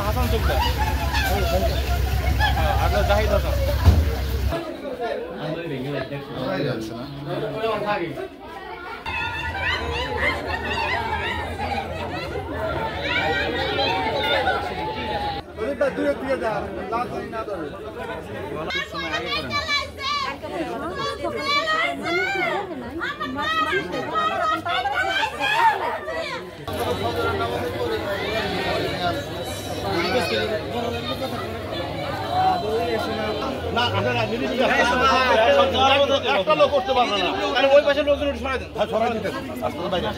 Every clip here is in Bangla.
হাসান চোপড়া, আপনার জাহিদ হাসান। দূরে দিয়ে যান, না ধরে সময় আগে করেন। না আপনারা একটা লোক করতে পারবে না, কারণ ওই পাশের লোকজন সরাই দেন, সরাই দিতে রাস্তার বাইরে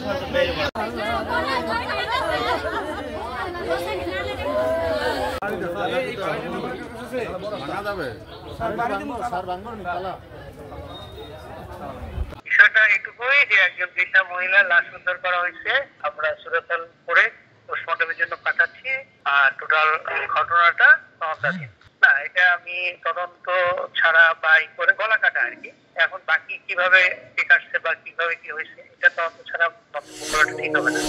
বিষয়টা এটুকুই যে একজন বৃদ্ধা মহিলার লাশ উদ্ধার করা হয়েছে। আমরা সুরতল করে পোস্টমর্টমের জন্য পাঠাচ্ছি। আর টোটাল ঘটনাটা তদন্তাধীন। না, এটা আমি তদন্ত ছাড়া বা করে গলা কাটা আর কি। এখন বাকি কিভাবে ঠিক আসছে বা কিভাবে কি হয়েছে এটা তদন্ত ছাড়া বক্তব্য করাটা ঠিক হবে না।